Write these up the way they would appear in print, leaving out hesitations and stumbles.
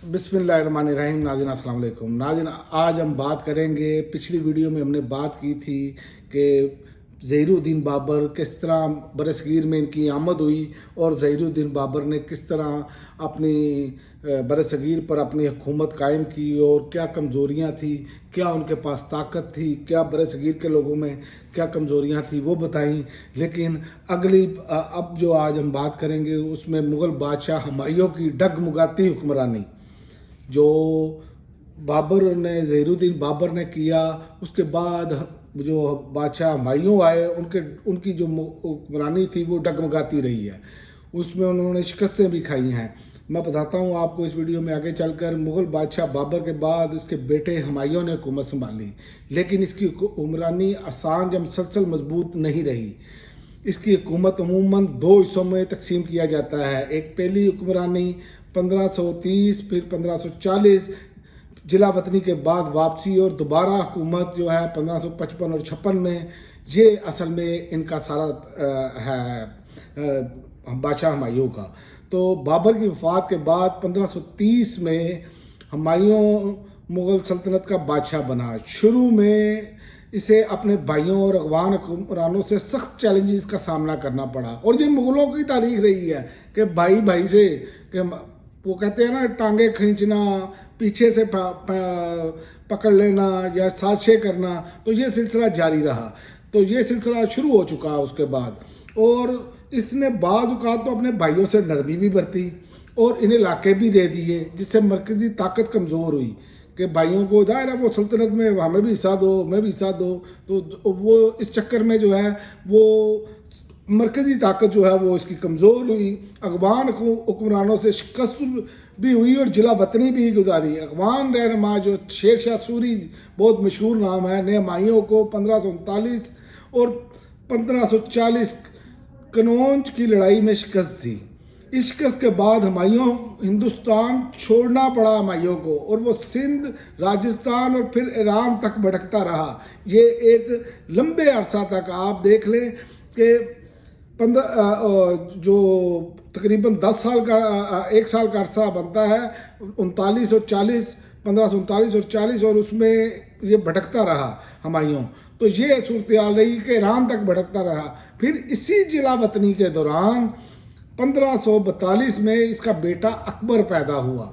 बिस्मिल्लाहिर्रहमानिर्रहीम। नाज़रीन अस्सलाम वालेकुम। नाज़रीन, आज हम बात करेंगे, पिछली वीडियो में हमने बात की थी कि ज़हीरुद्दीन बाबर किस तरह बरसगीर में इनकी आमद हुई और ज़हीरुद्दीन बाबर ने किस तरह अपनी बरसगीर पर अपनी हुकूमत कायम की और क्या कमज़ोरियाँ थी, क्या उनके पास ताकत थी, क्या बरसगीर के लोगों में क्या कमज़ोरियाँ थी वो बताई। लेकिन अब जो आज हम बात करेंगे उसमें मुग़ल बादशाह हुमायूं की डगमगाती हुक्मरानी जो ज़हीरुद्दीन बाबर ने किया, उसके बाद जो बादशाह हुमायूं आए उनकी जो हुक्मरानी थी वो डगमगाती रही है। उसमें उन्होंने शिकस्तें भी खाई हैं। मैं बताता हूँ आपको इस वीडियो में आगे चलकर। मुग़ल बादशाह बाबर के बाद इसके बेटे हुमायूं ने हुकूमत संभाली, लेकिन इसकी हुक्मरानी आसान या मुसलसल मजबूत नहीं रही। इसकी हुकूमत अमूमन दो हिस्सों में तकसीम किया जाता है। एक पहली हुक्मरानी 1530 फिर 1540 जिला वतनी के बाद वापसी और दोबारा हुकूमत जो है 1555 और 56 में, ये असल में इनका सारा है बादशाह हुमायूं का। तो बाबर की वफ़ात के बाद 1530 में हुमायूं मुग़ल सल्तनत का बादशाह बना। शुरू में इसे अपने भाइयों और अगवान हुक्मरानों से सख्त चैलेंजेस का सामना करना पड़ा, और ये मुग़लों की तारीख रही है कि भाई भाई से कि वो कहते हैं ना, टांगे खींचना, पीछे से पकड़ लेना या साजिशें करना, तो ये सिलसिला जारी रहा। तो ये सिलसिला शुरू हो चुका उसके बाद, और इसने बाज़ औक़ात तो अपने भाइयों से नरमी भी बरती और इन्हें इलाके भी दे दिए, जिससे मरकज़ी ताकत कमज़ोर हुई कि भाइयों को ज़ाहिर है वो सल्तनत में हमें भी हिस्सा दो, हमें भी हिस्सा दो। तो वो इस चक्कर में जो है वो मरकज़ी ताकत जो है वो इसकी कमज़ोर हुई। अगवान हुक्मरानों से शिकस्त भी हुई और जिला वतनी भी गुजारी। अगवान रहनुमा जो शेर शाह सूरी, बहुत मशहूर नाम है, ने हुमायूं को 1539 और 1540 कनौज की लड़ाई में शिकस्त दी। इस शिकस्त के बाद हुमायूं हिंदुस्तान छोड़ना पड़ा हुमायूं को, और वो सिंध, राजस्थान और फिर ईरान तक भटकता रहा। ये एक लंबे अरसा तक आप देख लें कि जो तकरीबन 10 साल का 1 साल का अरसा बनता है, 39 और 40, 1539 और 40, और उसमें ये भटकता रहा हुमायूं। तो ये सूरत हाल रही कि ईरान तक भटकता रहा। फिर इसी जिला वतनी के दौरान 1542 में इसका बेटा अकबर पैदा हुआ,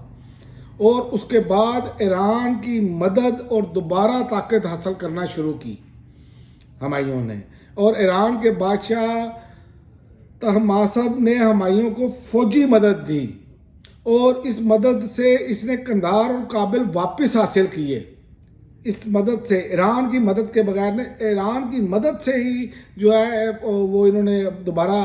और उसके बाद ईरान की मदद और दोबारा ताकत हासिल करना शुरू की हुमायूं ने। और ईरान के बादशाह तहमासब ने हुमायूं को फौजी मदद दी, और इस मदद से इसने कंधार और काबिल वापस हासिल किए। इस मदद से, ईरान की मदद के बगैर ने, ईरान की मदद से ही जो है वो इन्होंने दोबारा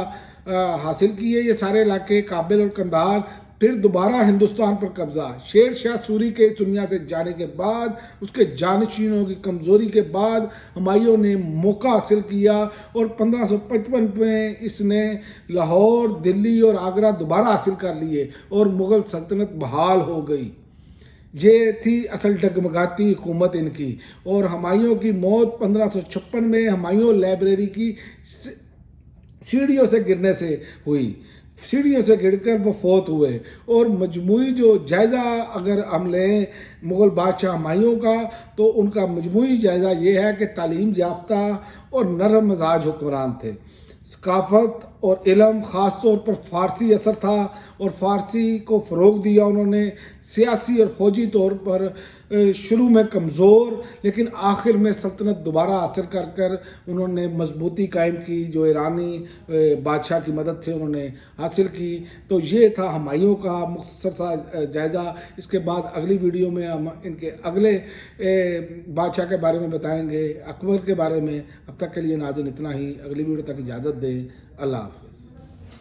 हासिल किए ये सारे इलाके, काबिल और कंधार। फिर दोबारा हिंदुस्तान पर कब्जा। शेर शाह सूरी के इस दुनिया से जाने के बाद, उसके जानशीनों की कमज़ोरी के बाद हुमायूं ने मौका हासिल किया, और 1555 में इसने लाहौर, दिल्ली और आगरा दोबारा हासिल कर लिए और मुग़ल सल्तनत बहाल हो गई। ये थी असल डगमगाती हुकूमत इनकी। और हुमायूं की मौत 1556 में हुमायूं लाइब्रेरी की सीढ़ियों से गिरने से हुई। सीढ़ियों से गिरकर वो फौत हुए। और मजमूई जो जायज़ा अगर हम लें मुग़ल बादशाह हुमायूं का, तो उनका मजमूई जायज़ा ये है कि तालीम याफ्ता और नरम मिजाज हुक्मरान थे। सकाफ़त और इल्म, ख़ास तौर पर फ़ारसी असर था, और फ़ारसी को फ़रोग़ दिया उन्होंने। सियासी और फ़ौजी तौर पर शुरू में कमज़ोर, लेकिन आखिर में सल्तनत दोबारा हासिल कर कर उन्होंने मजबूती कायम की, जो ईरानी बादशाह की मदद से उन्होंने हासिल की। तो ये था हुमायूं का मुख्तसर सा जायज़ा। इसके बाद अगली वीडियो में हम इनके अगले बादशाह के बारे में बताएंगे, अकबर के बारे में। अब तक के लिए नाज़रीन इतना ही। अगली वीडियो तक इजाज़त दें। अल्लाह हाफ़िज़।